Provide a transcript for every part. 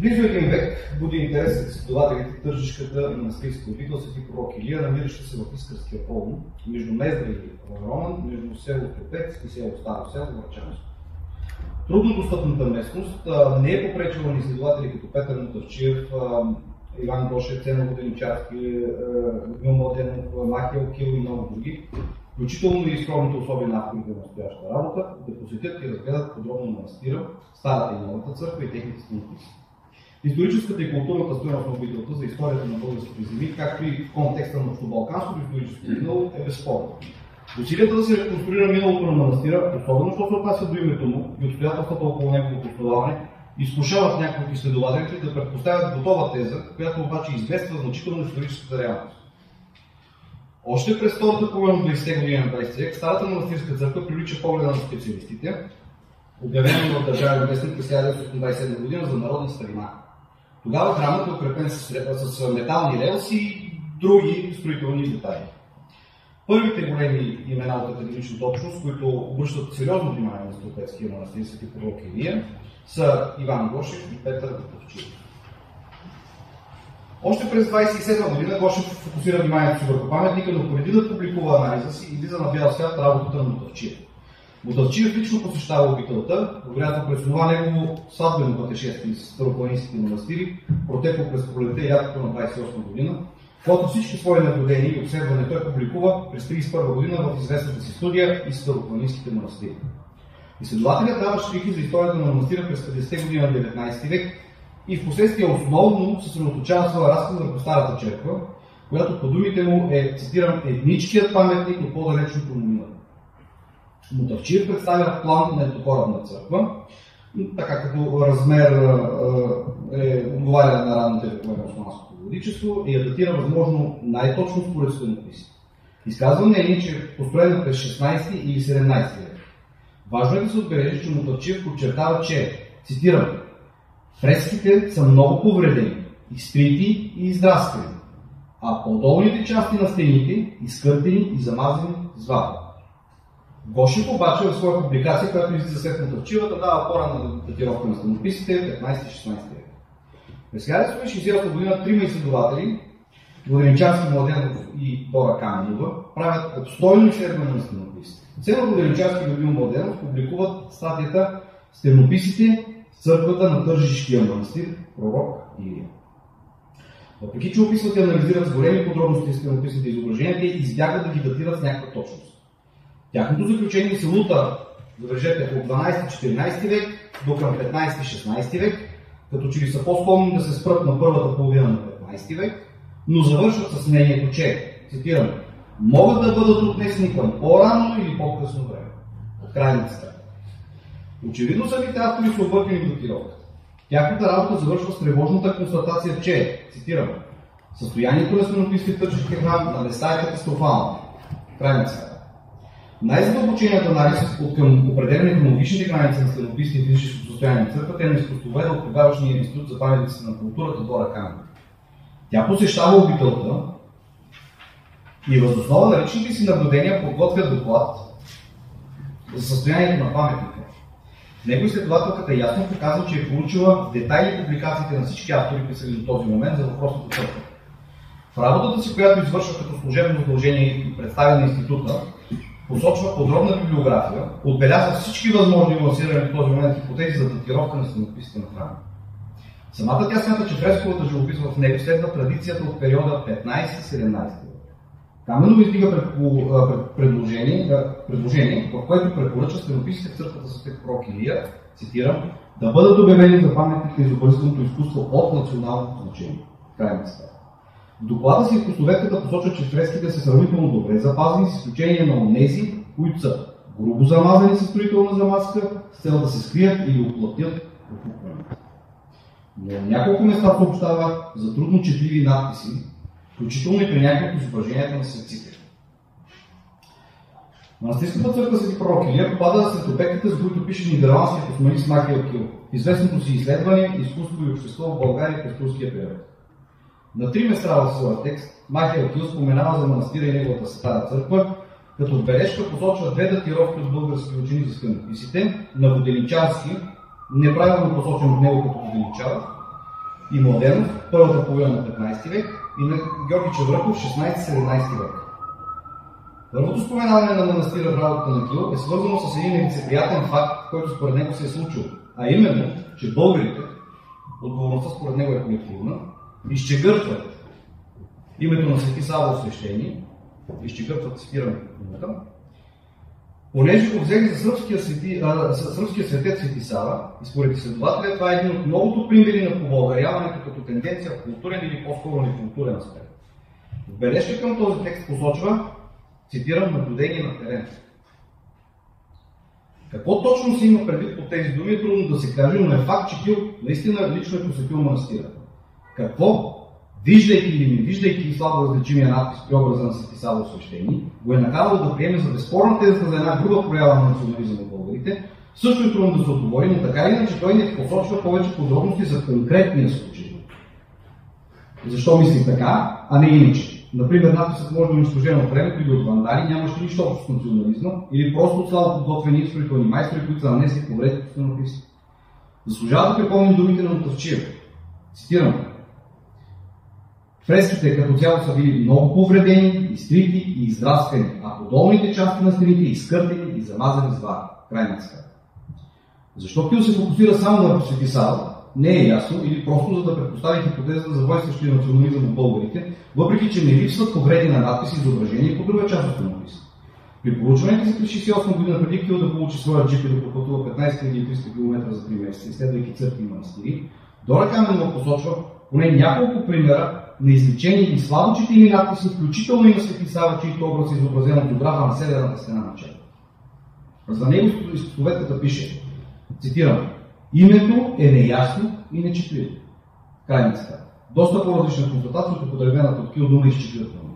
Близо един век буди интерес за изследователите тържишката на манастирска обител Свети пророк Илия, намираща се в Искърския полон, между Мездра и Роман, между село Тропец и село Старо село Врачанско. Трудно достъпната местност не е попречила на изследователи като Петър Мутавчиев, Иван Гошев, Ценов Воденичарски, Гил Младенов, Махил Кил и много други, включително и скромните особени авторите на настоящата работа, да посетят и разгледат подробно манастира, старата и новата църква и техните стенописи. Историческата и културната стойност на обителта за историята на българските земи, както и в контекста на общобалканското историческо минало, е безспорно. Усилията да се реконструира миналото на манастира, особено що се отнася до името му и обстоятелствата около неговото основаване, изкушават някои от изследователите да предпоставят готова теза, която обаче измества значително историческата реалност. Още през втората половина на 20-те години на 20 век, старата манастирска църква привлича погледа на специалистите, обявено в Държавен вестник през 1927 година за народна старина. Тогава храмът е укрепен с метални релси и други строителни детайли. Първите големи имена от академичната общност, които обръщат сериозно внимание на Столпецкия манастир Свети пророк Илия, са Иван Гошев и Петър Мутавчиев. Още през 27 година Гошев фокусира вниманието си върху паметника, но преди да публикува анализа си, излиза на бял свят работата на Мутавчиев. Мутавчиев лично посещава обителта, вероятно през това негово сватбено пътешествие с старопланинските манастири, протекло през пролетта и лятото на 28 година, когато всички свои наблюдения и обследвания той публикува през 31 година в известната си студия и старопланинските манастири. Изследователят дава штрихи за историята на манастира през 50-те години на 19 век и в последствие основно се съсредоточава своя разказ върху старата черква, която по думите му е, цитирам, едничкият паметник от по-далечното му минало. Мутавчиев представя план на еднокорабна църква, така като размер отговаря на ранните векове на османското владичество и я датира възможно най-точно според стенописи. Изказва мнение, че е построена през 16 или 17 век. Важно е да се отбележи, че Мутавчиев подчертава, че, цитирам, фреските са много повредени, изтрити и издраскани, а по-долните части на стените изкъртени и замазани с вапа. Гошев обаче в своя публикация, която излиза след Мутавчиевата, дава по-ранна датировка на стенописите 15-16 век. През 1968 година трима изследователи, Воденичарски, Младенов и Дора Каменова, правят обстойно изследване на стенописите. Ценов Воденичарски и Любил Младенов публикуват статията "Стенописите в църквата на Тържишкия манастир пророк Илия". Въпреки че описват и анализират с големи подробности стенописните изображения, те избягват да ги датират с някаква точност. Тяхното заключение се лута, забележете, от 12-14 век до към 15-16 век, като че ли са по-склонни да се спрат на първата половина на 15 век, но завършват с мнението, че, цитирам, могат да бъдат отнесени към по-рано или по-късно време. От крайницата. Очевидно самите автори са объркани в датировката. Тяхната работа завършва с тревожната констатация, че, цитирам, състоянието на стенописите в Тържишкия храм на места е катастрофално. Крайницата. Най-задълбоченият анализ от към определенето на логичните граници на стенописите и физическото състояние на църквата е на изкуствоведа от тогавашния институт за паметниците на културата Дора Каменова. Тя посещава обителта и въз основа на личните си наблюдения подготвя доклад за състоянието на паметника. В него изследователката ясно показва, че е получила детайли публикациите на всички автори, писали до този момент за въпросната църква. В работата си, която извършва като служебно задължение и представя на института, посочва подробна библиография, отбелязва всички възможни лансирани в този момент хипотези за датировка на стенописите на храма. Самата тя смята, че фресковата живопис в него следва традицията от периода 15-17 век. Каменова издига предложение, в което препоръчва стенописите в църквата Свети пророк Илия, цитирам, да бъдат обявени за паметник на изобразителното изкуство от националното значение. Крайна цитата. В доклада си изкуствоведката посочва, че фреските са сравнително добре запазени, с изключение на онези, които са грубо замазани със строителна замазка, с цел да се скрият или оплътят опукването. Но на няколко места съобщава за трудно четливи надписи, включително и при някои от изображенията на светците. Манастирската църква Свети пророк Илия попада сред обектите, с които пише нидерландският космонист Махил Кил в известното си изследване "Изкуство и общество в България през турския период". На 3 места в своя текст Махил Кил споменава за манастира и неговата стара църква, като в бележка посочва 2 датировки от български учени за стенописите на Воденичарски, неправилно посочен от него като Воденичар, и Младенов в първата половина на 15 век и на Георги Чавръков в 16-17 век. Първото споменаване на манастира в работата на Кил е свързано с един нелицеприятен факт, който според него се е случил, а именно, че българите, отговорността според него е колективна, изчегъртват името на Свети Сава свещени, изчегъртват, цитирам думата, понеже го взели за сръбския светец Свети Сава и според изследователя това е един от многото примери на побългаряването като тенденция в културен или по-скоро некултурен аспект. В бележка към този текст посочва, цитирам, наблюдение на терен. Какво точно се има предвид по тези думи е трудно да се каже, но е факт, че Кил наистина лично е посетил манастира. Какво? Виждайки или не виждайки слабо различимия надпис при образа на Свети Сава свещени, го е накарало да приеме за безспорна тезата за една груба проява на национализъм от българите, също е трудно да се отговори, но така или иначе той не посочва повече подробности за конкретния случай. Защо мисли така, а не иначе? Например, надписът може да е унищожен от времето или от вандали, нямащи нищо общо с национализма, или просто от слабо подготвени строителни майстори, които са нанесли повреди по стенописи. Заслужава да припомним думите на Мутавчиев. Цитирам: фреските като цяло са били много повредени, изтрити и издраскани, а по долните части на стените изкъртени и замазани с вар. Край на цитата. Защо Кил се фокусира само върху Свети Сава, не е ясно, или просто за да предпостави хипотезата за войнстващия национализъм от българите, въпреки че не липсват повреди на надписи и изображения по друга част от стенописа. При проучването си през 68 година преди Кил да получи своя джип и да пропътува 15 300 км за 3 месеца, изследвайки църкви и манастири, Дора Каменова посочва поне няколко примера на изличени и слабо четими надписи, включително и на Свети Сава, чието образ е изобразен от фотографа на северната стена на чело. За него изповедката пише, цитирам: името е неясно и нечетливо. Край на цитата. Доста по-различна констатация от употребената от Кил дума изчетливително.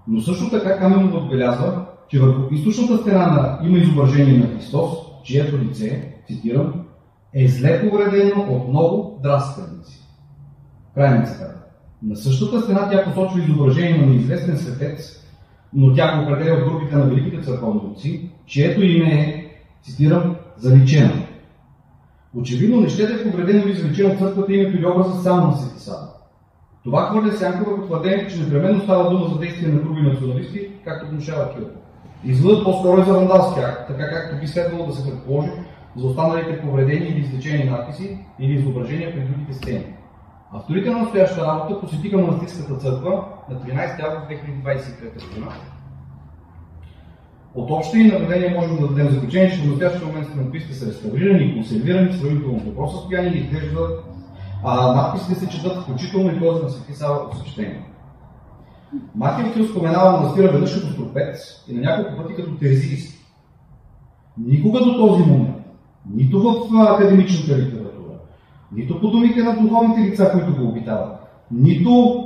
Но също така Каменова отбелязва, че върху източната стена има изображение на Христос, чието лице, цитирам, е зле повредено от много драсканици. Край на цитата. На същата стена тя посочва изображение на неизвестен светец, но тя го определя от групите на великите църковни отци, чието име е, цитирам, заличено. Очевидно не ще е повредено или заличено от църквата името или образа само на Свети Сава. Това хвърля сянка върху твърдението, че непременно става дума за действие на груби националисти, както внушава Кил. Изводът по-скоро е за вандалски акт, така както би следвало да се предположи за останалите повредени или изличени надписи или изображения при другите стени. Авторите на настоящата работа посетиха манастирската църква на 13 август 2023 година. От общи наблюдения можем да дадем заключение, че в настоящия момент стенописите са реставрирани и консервирани в сравнително добро състояние и изглеждат, надписите се четат включително и този на Свети Сава от съчетение. Мартин Кил споменава манастира веднъж като трупец и на няколко пъти като терезиист. Никога до този момент, нито в академичната литература, нито по думите на духовните лица, които го обитават, нито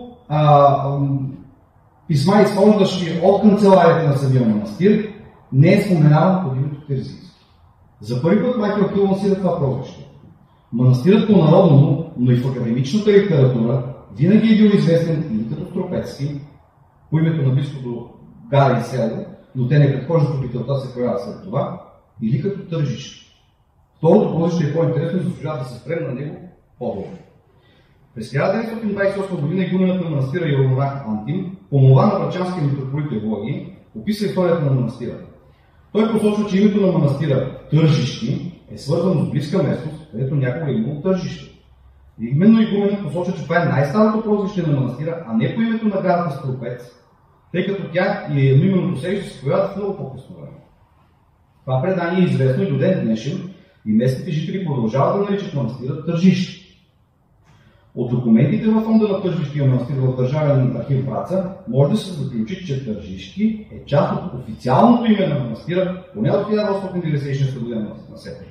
писма, изхождащи от канцеларията на самия манастир, не е споменаван под името терезиист. За първи път Майкъл Кил лансира това прозвище. Манастирът по народно, но и в академичната литература винаги е бил известен или като Стропецки, по името на близко до гара и село, но те не предхождат обителта се появят след това, или като Тържишки. Второто прозвище е по-интересно и заслужава да се спрем на него по-добре. През 1928 година игуменът на манастира Иеромонах Антим, по молба на врачанския митрополит Евлогий, описа историята на манастира. Той посочва, че името на манастира Тържишки е свързано с близка местност, където някога е имало тържище. И именно игуменът посочва, че това е най-старото прозвище на манастира, а не по името на гарата Стропец, тъй като тя и едноименното селище се появяват в много по-късно време. Това предание е известно и до ден днешен и местните жители продължават да наричат манастира Тържишки. От документите във фонда на Тържишкия манастир в Държавен архив Враца може да се заключи, че Тържишки е част от официалното име на манастира, поне от 1896 година на сетър.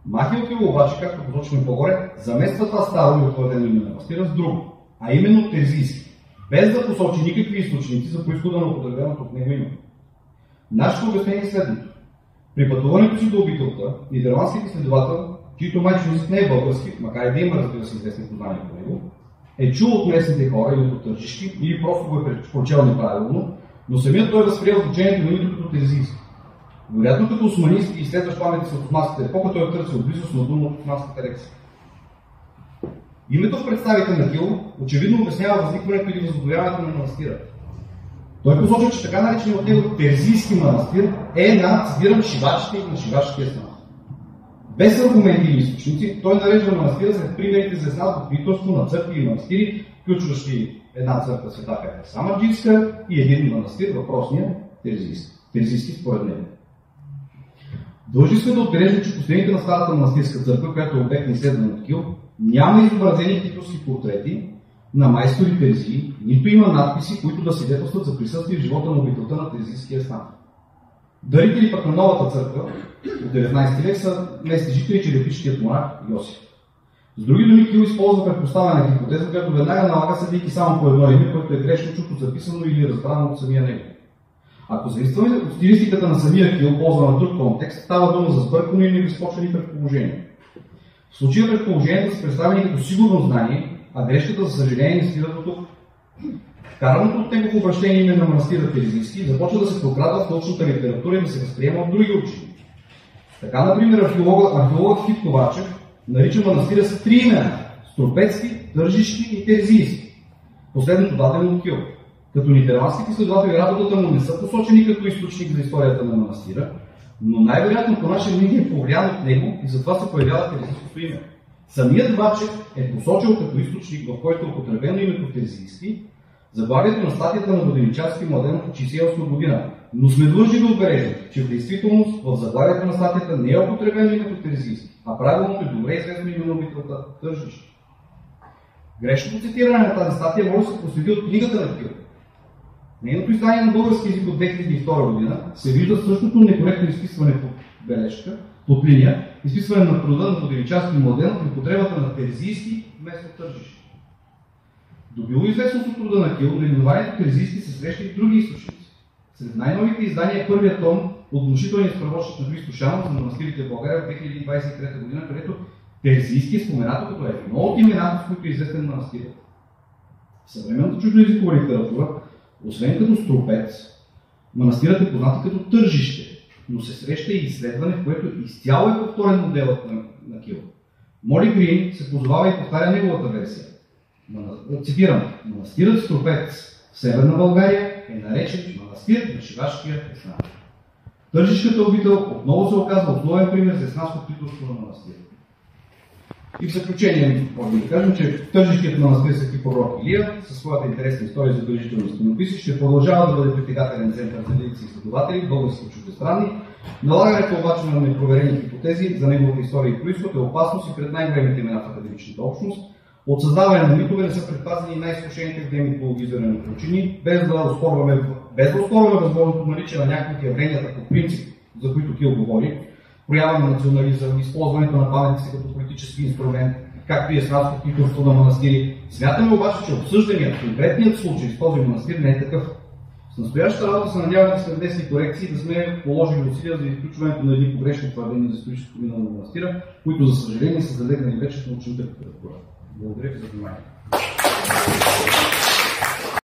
Михаил Кил обаче, както посочваме по-горе, замества това старо и утвърдено име на манастира с друго, а именно Терзийски, без да посочи никакви източници за произхода на употребеното от него име. Нашето обяснение е следното. При пътуването си до обителта, нидерландският изследовател, чийто майчин език не е български, макар и да има, разбира се, известни познания по него, е чул от местните хора или от Тържишки, или просто го е прочел неправилно, но самият той възприел значението на името като Терзийски. Вероятно като османист и следващ паметник от османската епоха, той е търсил близост на дума от османската лекция. Името в представите на Кил очевидно обяснява възникването или възобновяването на манастира. Той посочва, че така нареченият от него Терзийски манастир е цитирам, шивачите и на шивашкия снат. Без аргументи или източници, той нарежда манастира сред примерите за снат от строителство на църкви и манастири, включващи една църква Света Петра Самарджийска и един манастир, въпросния Терзийски според него. Дължи се да отбележим, че последните на старата манастирска църква, която е обект на изследване от Кил, няма изобразени титулски портрети на майстори терзии, нито има надписи, които да свидетелстват за присъствие в живота на обителта на терзийския снат. Дарители пък на новата църква от 19 век са местни жители черепишкият монах Йосиф. С други думи, Кил използва предпоставена хипотеза, която веднага налага съдейки само по едно име, което е грешно чуто записано или разбрано от самия него. Ако зависваме от стилистиката на самия Кил, ползва на друг контекст, става дума за сбъркано или невизпочвани предположения. В случая предположенията са представени като сигурно знание, а грешката, за съжаление, не стига до тук. Вкараното от него в обращение име на манастира Терзийски започва да се прокрадва в научната литература и да се възприема от други учени. Така, например, археологът Фит Ковачев нарича манастира с три имена – Струпецки, Тържишки и Терзийски. Последното дадено от Кил. Като нидерландските изследователи работата му не са посочени като източник за историята на манастира, но най-вероятно по наше мнение е повлиян от него и затова се появява терзийското име. Самият Вачев е посочил като източник, в който е употребено името Терзийски, заглавието на статията на Воденичарски Младенов от 1968 година, но сме длъжни да отбележим, че в действителност в заглавието на статията не е употребено името Терзийски, а правилното е добре известно име на обителта Тържишки. Грешното цитиране на тази статия може да се проследи от книгата на Кил. Нейното издание на български език от 2002 година се вижда същото некоректно изписване по бележка, под линия, изписване на труда на Воденичарски Младенов и употребата на Терзийски вместо Тържишки. Добило известното труда на Кил, наименованието Терзийски се среща и в други източници. Сред най-новите издания е първият том от внушителния справочник на Христо Шанов за манастирите в България в 2023 година, където Терзийски е споменато като едно от имената, с които е известен манастирът. В съвременната чуждоезикова литература, освен като Струпец, манастирът е познат като Тържище, но се среща и изследване, в което изцяло е повторен моделът на Кил. Моли Грин се позовава и повтаря неговата версия. Цитирам: манастирът Струпец в Северна България е наречен манастир на шивашкия снат. Тържишката обител отново се оказва основен пример за снатско строителство на манастира. И в заключение, може да кажем, че Тържишкият манастир Свети пророк Илия, със своята интересна история за задължителни стенописи, ще продължава да бъде притегателен център за редици изследователи, български и чуждестранни. Налагането обаче на непроверени хипотези за неговата история и произход е опасност и пред най-големите имена в академичната общност. От създаване на митове не са предпазени най-изкушените в демитологизиране на учени, без да оспорваме възможното наличие на някакви явленията по принцип, за които Кил говори, проява на национализъм, използването на паметници като политически инструмент, както и снатско строителство на манастири. Смятаме обаче, че обсъжданият, конкретният случай с този манастир не е такъв. С настоящата работа се надяваме с внесени корекции да сме положили усилия за изключването на едни погрешни твърдения за историческото минало на манастира, които за съжаление са залегнали вече в научната литература. Благодаря ви за вниманието.